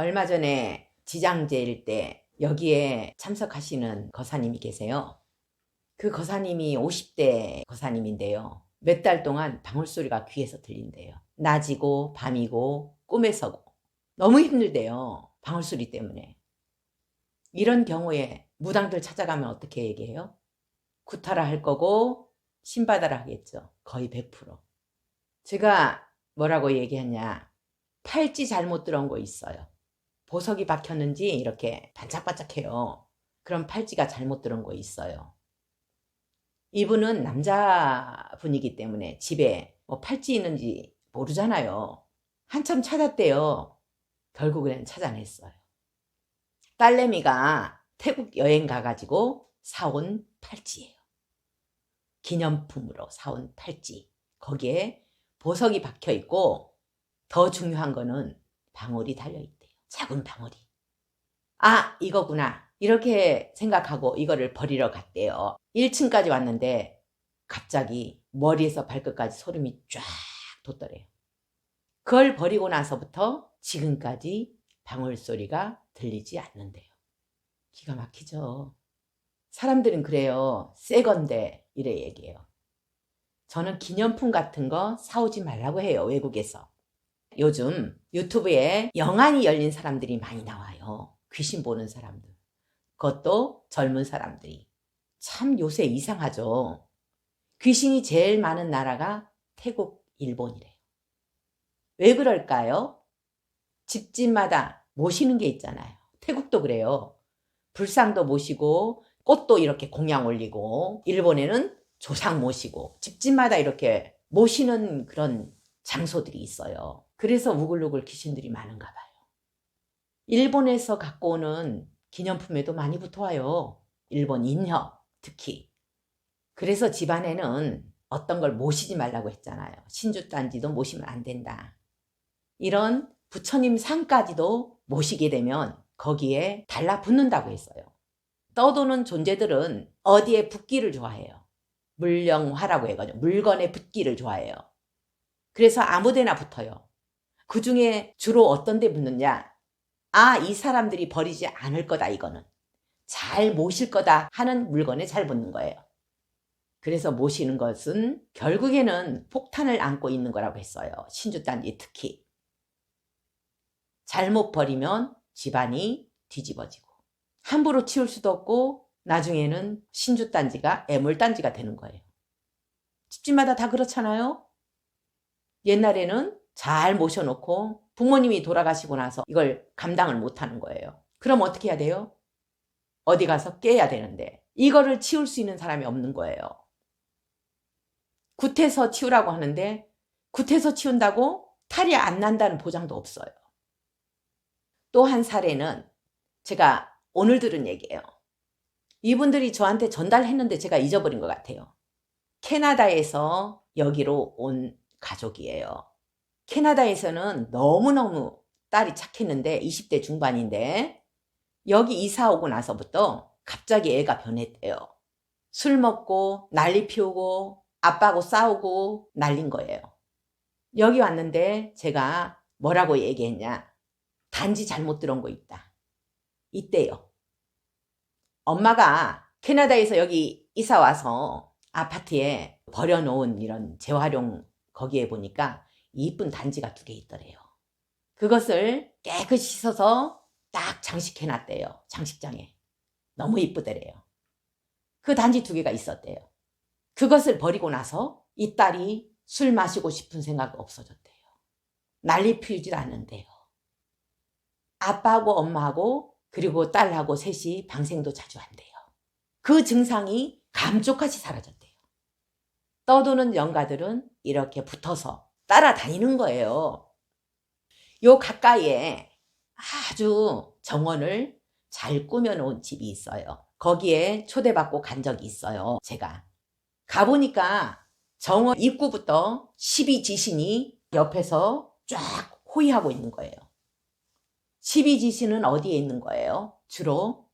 얼마 전에 지장제일 때 여기에 참석하시는 거사님이 계세요. 그 거사님이 50대 거사님인데요. 몇 달 동안 방울소리가 귀에서 들린대요. 낮이고 밤이고 꿈에서고 너무 힘들대요. 방울소리 때문에. 이런 경우에 무당들 찾아가면 어떻게 얘기해요? 구타라 할 거고 신받아라 하겠죠. 거의 100%. 제가 뭐라고 얘기했냐. 팔찌 잘못 들어온 거 있어요. 보석이 박혔는지 이렇게 반짝반짝해요. 그럼 팔찌가 잘못 들어온 거 있어요. 이분은 남자분이기 때문에 집에 뭐 팔찌 있는지 모르잖아요. 한참 찾았대요. 결국에는 찾아냈어요. 딸내미가 태국 여행 가가지고 사온 팔찌예요. 기념품으로 사온 팔찌. 거기에 보석이 박혀있고 더 중요한 거는 방울이 달려있대요. 작은 방울이. 아, 이거구나. 이렇게 생각하고 이거를 버리러 갔대요. 1층까지 왔는데 갑자기 머리에서 발끝까지 소름이 쫙 돋더래요. 그걸 버리고 나서부터 지금까지 방울소리가 들리지 않는데요. 기가 막히죠. 사람들은 그래요. 새 건데 이래 얘기해요. 저는 기념품 같은 거 사오지 말라고 해요. 외국에서. 요즘 유튜브에 영안이 열린 사람들이 많이 나와요. 귀신 보는 사람들. 그것도 젊은 사람들이. 참 요새 이상하죠. 귀신이 제일 많은 나라가 태국, 일본이래요. 왜 그럴까요? 집집마다 모시는 게 있잖아요. 태국도 그래요. 불상도 모시고 꽃도 이렇게 공양 올리고, 일본에는 조상 모시고 집집마다 이렇게 모시는 그런 장소들이 있어요. 그래서 우글우글 귀신들이 많은가 봐요. 일본에서 갖고 오는 기념품에도 많이 붙어와요. 일본 인형 특히. 그래서 집안에는 어떤 걸 모시지 말라고 했잖아요. 신주단지도 모시면 안 된다. 이런 부처님 상까지도 모시게 되면 거기에 달라붙는다고 했어요. 떠도는 존재들은 어디에 붙기를 좋아해요. 물령화라고 해가지고 물건에 붙기를 좋아해요. 그래서 아무데나 붙어요. 그 중에 주로 어떤 데 붙느냐. 아, 이 사람들이 버리지 않을 거다 이거는. 잘 모실 거다 하는 물건에 잘 붙는 거예요. 그래서 모시는 것은 결국에는 폭탄을 안고 있는 거라고 했어요. 신주단지 특히. 잘못 버리면 집안이 뒤집어지고 함부로 치울 수도 없고 나중에는 신주단지가 애물단지가 되는 거예요. 집집마다 다 그렇잖아요. 옛날에는 잘 모셔놓고 부모님이 돌아가시고 나서 이걸 감당을 못하는 거예요. 그럼 어떻게 해야 돼요? 어디 가서 깨야 되는데 이거를 치울 수 있는 사람이 없는 거예요. 굿해서 치우라고 하는데 굿해서 치운다고 탈이 안 난다는 보장도 없어요. 또 한 사례는 제가 오늘 들은 얘기예요. 이분들이 저한테 전달했는데 제가 잊어버린 것 같아요. 캐나다에서 여기로 온 가족이에요. 캐나다에서는 너무너무 딸이 착했는데 20대 중반인데 여기 이사 오고 나서부터 갑자기 애가 변했대요. 술 먹고 난리 피우고 아빠하고 싸우고 난린 거예요. 여기 왔는데 제가 뭐라고 얘기했냐. 단지 잘못 들어온 거 있다. 이때요. 엄마가 캐나다에서 여기 이사 와서 아파트에 버려놓은 이런 재활용 거기에 보니까 이쁜 단지가 2개 있더래요. 그것을 깨끗이 씻어서 딱 장식해놨대요. 장식장에. 너무 이쁘더래요. 그 단지 2개가 있었대요. 그것을 버리고 나서 이 딸이 술 마시고 싶은 생각 없어졌대요. 난리 피우질 않는데요. 아빠하고 엄마하고 그리고 딸하고 셋이 방생도 자주 한대요. 그 증상이 감쪽같이 사라졌대요. 떠도는 영가들은 이렇게 붙어서 따라다니는 거예요. 요 가까이에 아주 정원을 잘 꾸며놓은 집이 있어요. 거기에 초대받고 간 적이 있어요. 제가 가보니까 정원 입구부터 12지신이 옆에서 쫙 호위하고 있는 거예요. 12지신은 어디에 있는 거예요? 주로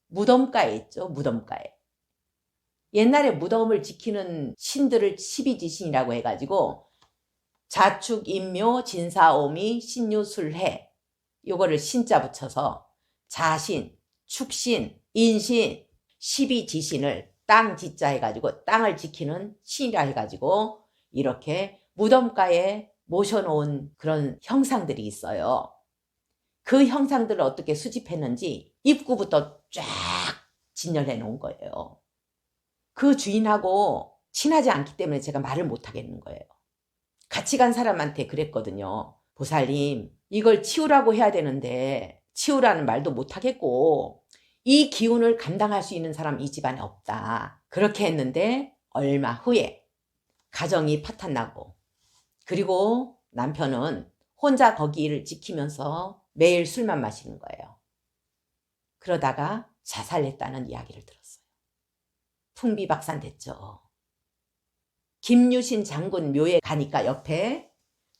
무덤가에 있죠. 무덤가에. 옛날에 무덤을 지키는 신들을 12지신이라고 해가지고 자축, 인묘, 진사오미, 신유술해 요거를 신자 붙여서 자신, 축신, 인신, 십이지신을 땅 지자 해가지고 땅을 지키는 신이라 해가지고 이렇게 무덤가에 모셔놓은 그런 형상들이 있어요. 그 형상들을 어떻게 수집했는지 입구부터 쫙 진열해 놓은 거예요. 그 주인하고 친하지 않기 때문에 제가 말을 못 하겠는 거예요. 같이 간 사람한테 그랬거든요. 보살님, 이걸 치우라고 해야 되는데 치우라는 말도 못 하겠고 이 기운을 감당할 수 있는 사람 이 집안에 없다. 그렇게 했는데 얼마 후에 가정이 파탄나고 그리고 남편은 혼자 거기를 지키면서 매일 술만 마시는 거예요. 그러다가 자살했다는 이야기를 들었어요. 풍비박산됐죠. 김유신 장군 묘에 가니까 옆에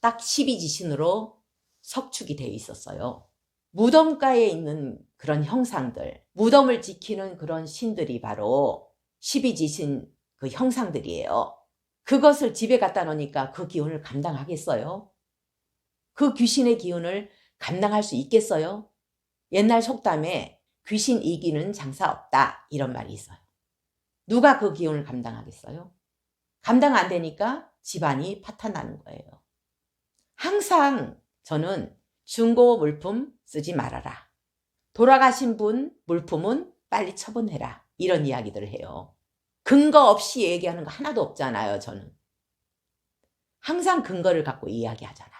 딱 십이지신으로 석축이 되어 있었어요. 무덤가에 있는 그런 형상들, 무덤을 지키는 그런 신들이 바로 십이지신 그 형상들이에요. 그것을 집에 갖다 놓으니까 그 기운을 감당하겠어요? 그 귀신의 기운을 감당할 수 있겠어요? 옛날 속담에 귀신 이기는 장사 없다 이런 말이 있어요. 누가 그 기운을 감당하겠어요? 감당 안 되니까 집안이 파탄나는 거예요. 항상 저는 중고 물품 쓰지 말아라. 돌아가신 분 물품은 빨리 처분해라. 이런 이야기들을 해요. 근거 없이 얘기하는 거 하나도 없잖아요, 저는. 항상 근거를 갖고 이야기하잖아요.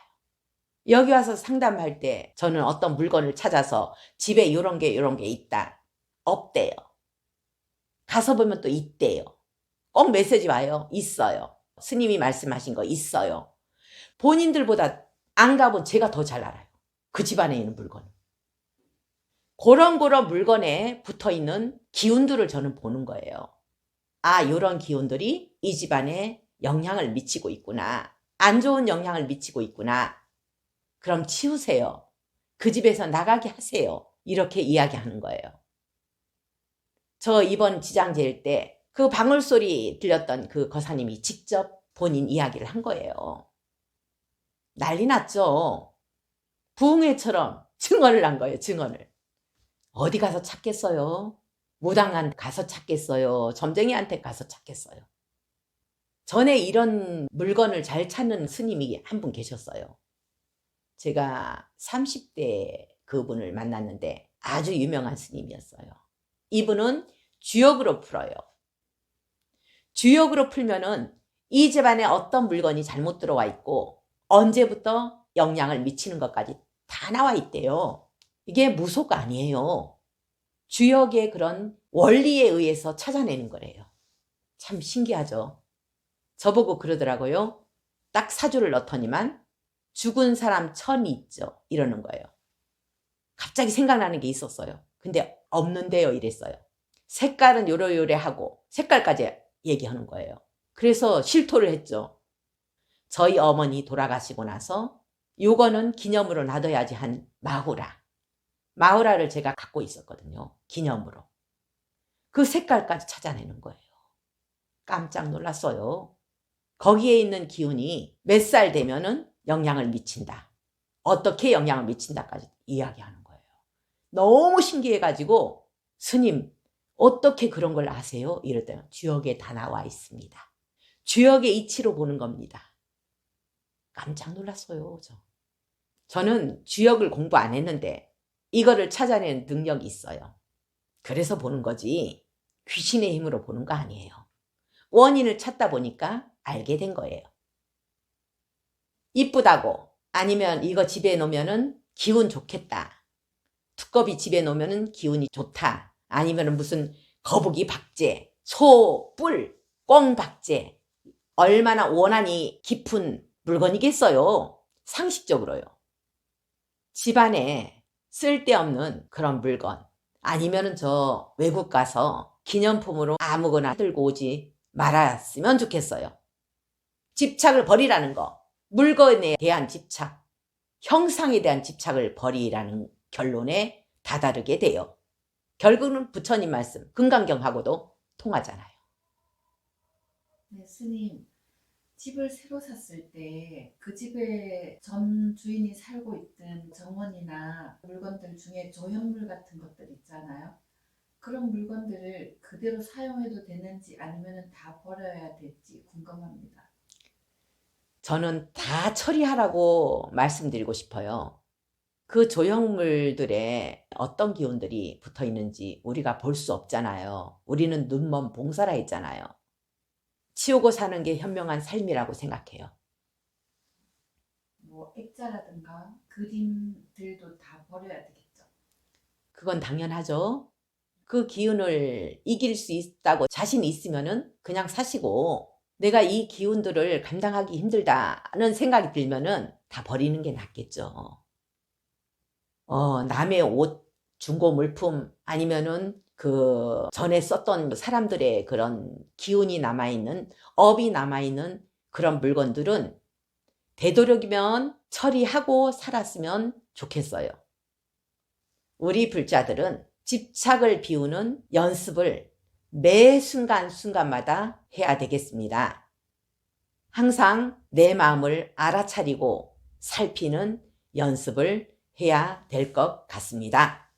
여기 와서 상담할 때 저는 어떤 물건을 찾아서 집에 이런 게 있다. 없대요. 가서 보면 또 있대요. 꼭 메시지 와요. 있어요. 스님이 말씀하신 거 있어요. 본인들보다 안 가본 제가 더 잘 알아요. 그 집안에 있는 물건. 그런 물건에 붙어있는 기운들을 저는 보는 거예요. 아, 이런 기운들이 이 집안에 영향을 미치고 있구나. 안 좋은 영향을 미치고 있구나. 그럼 치우세요. 그 집에서 나가게 하세요. 이렇게 이야기하는 거예요. 저 이번 지장 지을 때 그 방울소리 들렸던 그 거사님이 직접 본인 이야기를 한 거예요. 난리 났죠. 부흥회처럼 증언을 한 거예요. 증언을. 어디 가서 찾겠어요? 무당한 가서 찾겠어요? 점쟁이한테 가서 찾겠어요? 전에 이런 물건을 잘 찾는 스님이 한 분 계셨어요. 제가 30대 그분을 만났는데 아주 유명한 스님이었어요. 이분은 주역으로 풀어요. 주역으로 풀면은 이 집안에 어떤 물건이 잘못 들어와 있고 언제부터 영향을 미치는 것까지 다 나와 있대요. 이게 무속 아니에요. 주역의 그런 원리에 의해서 찾아내는 거래요. 참 신기하죠. 저보고 그러더라고요. 딱 사주를 넣더니만 죽은 사람 천이 있죠. 이러는 거예요. 갑자기 생각나는 게 있었어요. 근데 없는데요. 이랬어요. 색깔은 요래요래하고 색깔까지 얘기하는 거예요. 그래서 실토를 했죠. 저희 어머니 돌아가시고 나서 요거는 기념으로 놔둬야지 한 마후라. 마후라를 제가 갖고 있었거든요. 기념으로. 그 색깔까지 찾아내는 거예요. 깜짝 놀랐어요. 거기에 있는 기운이 몇 살 되면은 영향을 미친다. 어떻게 영향을 미친다까지 이야기하는 거예요. 너무 신기해가지고 스님 어떻게 그런 걸 아세요? 이랬더니 주역에 다 나와 있습니다. 주역의 이치로 보는 겁니다. 깜짝 놀랐어요. 저는 주역을 공부 안 했는데 이거를 찾아내는 능력이 있어요. 그래서 보는 거지 귀신의 힘으로 보는 거 아니에요. 원인을 찾다 보니까 알게 된 거예요. 이쁘다고 아니면 이거 집에 놓으면은 기운 좋겠다. 두꺼비 집에 놓으면은 기운이 좋다. 아니면 무슨 거북이 박제, 소, 뿔, 꽁 박제. 얼마나 원한이 깊은 물건이겠어요. 상식적으로요. 집안에 쓸데없는 그런 물건 아니면은 저 외국 가서 기념품으로 아무거나 들고 오지 말았으면 좋겠어요. 집착을 버리라는 거. 물건에 대한 집착, 형상에 대한 집착을 버리라는 결론에 다다르게 돼요. 결국은 부처님 말씀, 금강경하고도 통하잖아요. 네, 스님. 집을 새로 샀을 때 그 집에 전 주인이 살고 있던 정원이나 물건들 중에 조형물 같은 것들 있잖아요. 그런 물건들을 그대로 사용해도 되는지 아니면 다 버려야 될지 궁금합니다. 저는 다 처리하라고 말씀드리고 싶어요. 그 조형물들에 어떤 기운들이 붙어 있는지 우리가 볼 수 없잖아요. 우리는 눈먼 봉사라 했잖아요. 치우고 사는 게 현명한 삶이라고 생각해요. 뭐 액자라든가 그림들도 다 버려야 되겠죠. 그건 당연하죠. 그 기운을 이길 수 있다고 자신 있으면은 그냥 사시고, 내가 이 기운들을 감당하기 힘들다는 생각이 들면은 다 버리는 게 낫겠죠. 남의 옷, 중고 물품 아니면은 그 전에 썼던 사람들의 그런 기운이 남아있는, 업이 남아있는 그런 물건들은 되도록이면 처리하고 살았으면 좋겠어요. 우리 불자들은 집착을 비우는 연습을 매 순간순간마다 해야 되겠습니다. 항상 내 마음을 알아차리고 살피는 연습을 해야 될 것 같습니다.